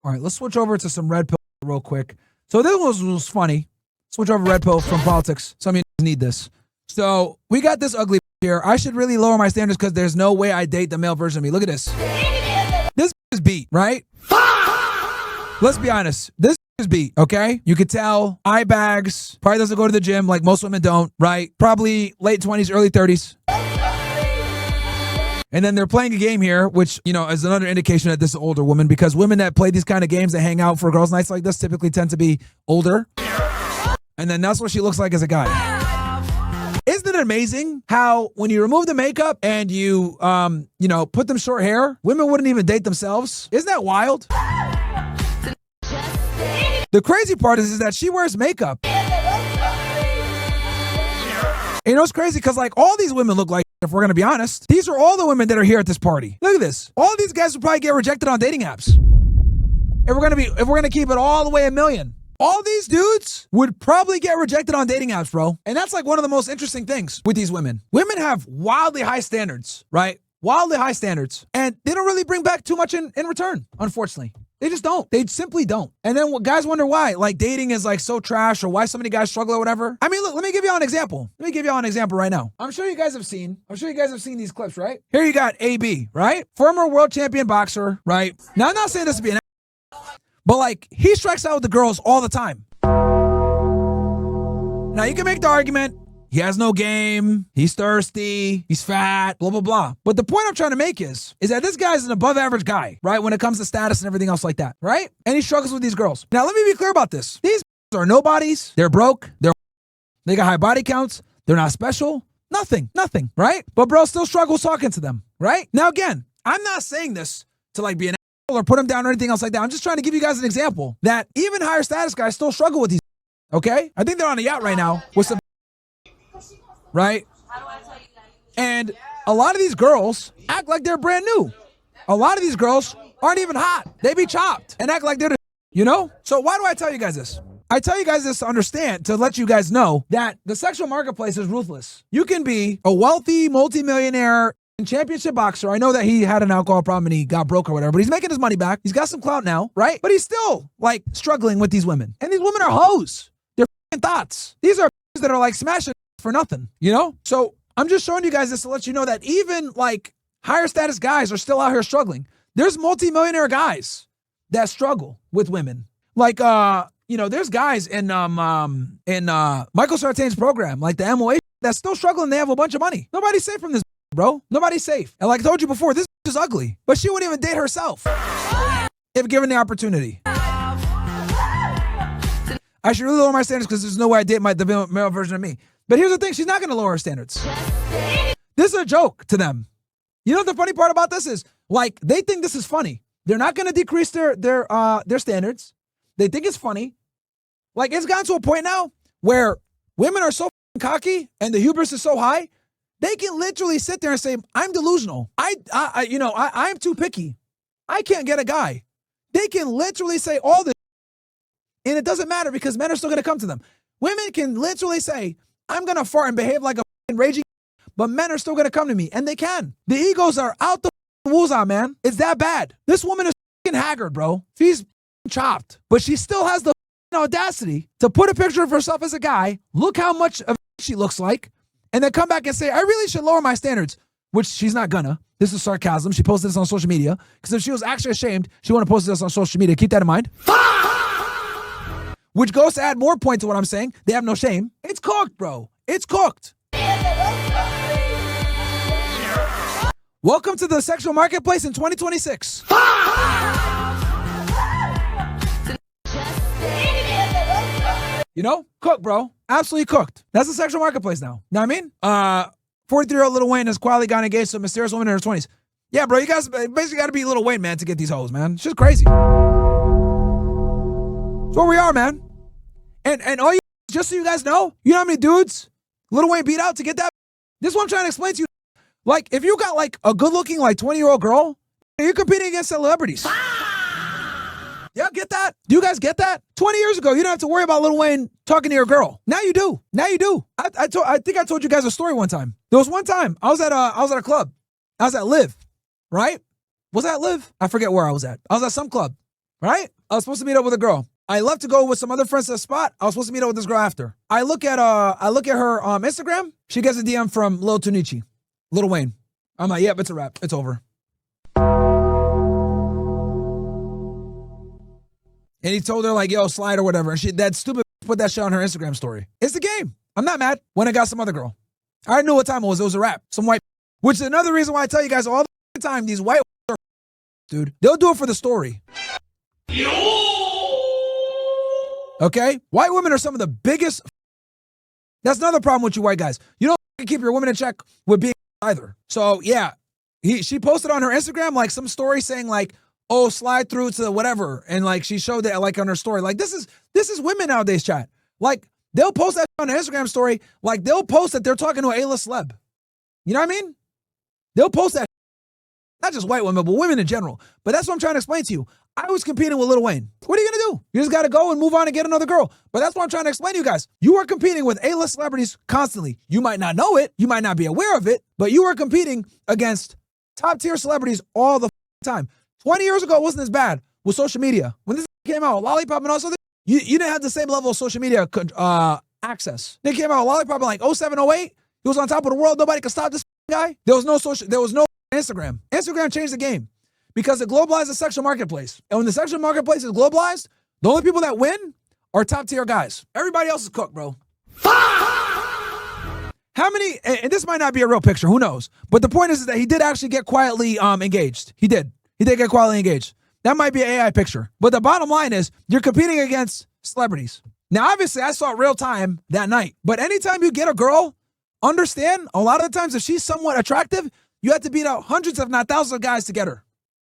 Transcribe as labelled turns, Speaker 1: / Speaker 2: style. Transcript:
Speaker 1: All right, let's switch over to some red pill real quick. So this was funny. Switch over red pill from politics. Some of you need this. So we got this ugly here. I should really lower my standards because there's no way I date the male version of me. Look at this. This is beat, right? Let's be honest. This is beat, okay? You could tell eye bags, probably doesn't go to the gym like most women don't, right? Probably late 20s, early 30s. And then they're playing a game here, which, you know, is another indication that this is an older woman, because women that play these kind of games that hang out for girls' nights like this typically tend to be older. And then that's what she looks like as a guy. Isn't it amazing how when you remove the makeup and you, put them short hair, women wouldn't even date themselves? Isn't that wild? The crazy part is that she wears makeup. You know, it's crazy because like all these women look like, if we're going to be honest, these are all the women that are here at this party. Look at this. All these guys would probably get rejected on dating apps. If we're going to keep it all the way a million. All these dudes would probably get rejected on dating apps, bro. And that's like one of the most interesting things with these women. Women have wildly high standards, right? Wildly high standards. And they don't really bring back too much in return, unfortunately. They just don't. They simply don't. And then guys wonder why, like dating is like so trash or why so many guys struggle or whatever. I mean, look, let me give you an example. Let me give you an example right now. I'm sure you guys have seen these clips, right? Here you got AB, right? Former world champion boxer, right? Now, I'm not saying this to be an but like he strikes out with the girls all the time. Now you can make the argument, he has no game, he's thirsty, he's fat, blah, blah, blah. But the point I'm trying to make is that this guy's an above average guy, right? When it comes to status and everything else like that, right? And he struggles with these girls. Now, let me be clear about this. These are nobodies. They're broke. They got high body counts. They're not special. Nothing, right? But bro still struggles talking to them, right? Now, again, I'm not saying this to like be an asshole or put him down or anything else like that. I'm just trying to give you guys an example that even higher status guys still struggle with these, okay? I think they're on a yacht right now with some right? And a lot of these girls act like they're brand new. A lot of these girls aren't even hot. They be chopped and act like they're you know? So why do I tell you guys this? I tell you guys this to understand, to let you guys know that the sexual marketplace is ruthless. You can be a wealthy multimillionaire championship boxer. I know that he had an alcohol problem and he got broke or whatever, but he's making his money back. He's got some clout now, right? But he's still like struggling with these women. And these women are hoes. They're thoughts. These are that are like smashing for nothing, you know? So I'm just showing you guys this to let you know that even like higher status guys are still out here struggling. There's multimillionaire guys that struggle with women. Like, there's guys in Michael Sartain's program, like the MOA, that's still struggling. They have a bunch of money. Nobody's safe from this, bro. Nobody's safe. And like I told you before, this is ugly, but she wouldn't even date herself if given the opportunity. I should really lower my standards because there's no way I date the male version of me. But here's the thing, she's not going to lower her standards. This is a joke to them. You know what the funny part about this is? Like, they think this is funny. They're not going to decrease their standards. They think it's funny. Like, it's gotten to a point now where women are so cocky and the hubris is so high, they can literally sit there and say, I'm delusional. I'm too picky. I can't get a guy. They can literally say all this, and it doesn't matter because men are still going to come to them. Women can literally say, I'm going to fart and behave like a raging, but men are still going to come to me, and they can. The egos are out the woozah, man. It's that bad. This woman is haggard, bro. She's chopped, but she still has the audacity to put a picture of herself as a guy, look how much of she looks like, and then come back and say, I really should lower my standards, which she's not gonna. This is sarcasm. She posted this on social media because if she was actually ashamed, she wouldn't post this on social media. Keep that in mind. Which goes to add more point to what I'm saying. They have no shame. It's cooked, bro. It's cooked. Welcome to the sexual marketplace in 2026. You know? Cooked, bro. Absolutely cooked. That's the sexual marketplace now. Know what I mean? 43-year-old Lil Wayne has quietly gotten engaged to a mysterious woman in her 20s. Yeah, bro, you guys basically got to be Lil Wayne, man, to get these hoes, man. It's just crazy. That's where we are, man. And all you, just so you guys know, you know how many dudes Lil Wayne beat out to get that? This is what I'm trying to explain to you. Like, if you got like a good-looking like 20-year-old girl, you're competing against celebrities. Yeah, get that? Do you guys get that? 20 years ago, you didn't have to worry about Lil Wayne talking to your girl. Now you do. Now you do. I think I told you guys a story one time. There was one time I was at a club. I was at Live, right? Was that Live? I forget where I was at. I was at some club. right? I was supposed to meet up with a girl. I left to go with some other friends to the spot. I was supposed to meet up with this girl after. I look at her Instagram. She gets a DM from Lil Tunichi, Lil Wayne. I'm like, yep, it's a wrap. It's over. And he told her like, yo, slide or whatever. And that stupid put that shit on her Instagram story. It's the game. I'm not mad when I got some other girl. I already knew what time it was. It was a wrap. Some white, which is another reason why I tell you guys all the time, these white are dude, they'll do it for the story. Okay? White women are some of the biggest. That's another problem with you white guys. You don't keep your women in check with being either. So yeah, she posted on her Instagram like some story saying like, oh, slide through to whatever. And like she showed that like on her story. Like this is women nowadays, chat. Like they'll post that on their Instagram story. Like they'll post that they're talking to an A-list celeb. You know what I mean? They'll post that. Not just white women, but women in general. But that's what I'm trying to explain to you. I was competing with Lil Wayne. What are you going to do? You just got to go and move on and get another girl. But that's what I'm trying to explain to you guys. You are competing with A-list celebrities constantly. You might not know it. You might not be aware of it. But you are competing against top-tier celebrities all the time. 20 years ago, it wasn't as bad with social media. When this came out, Lollipop and also, you didn't have the same level of social media access. They came out, Lollipop in like 07, 08. He was on top of the world. Nobody could stop this guy. There was no Instagram. Instagram changed the game because it globalized the sexual marketplace. And when the sexual marketplace is globalized, the only people that win are top-tier guys. Everybody else is cooked, bro. How many, and this might not be a real picture, who knows? But the point is that he did actually get quietly engaged. He did get quietly engaged. That might be an AI picture. But the bottom line is you're competing against celebrities. Now, obviously, I saw it real time that night. But anytime you get a girl, understand, a lot of the times if she's somewhat attractive, you have to beat out hundreds, if not thousands of guys to get her.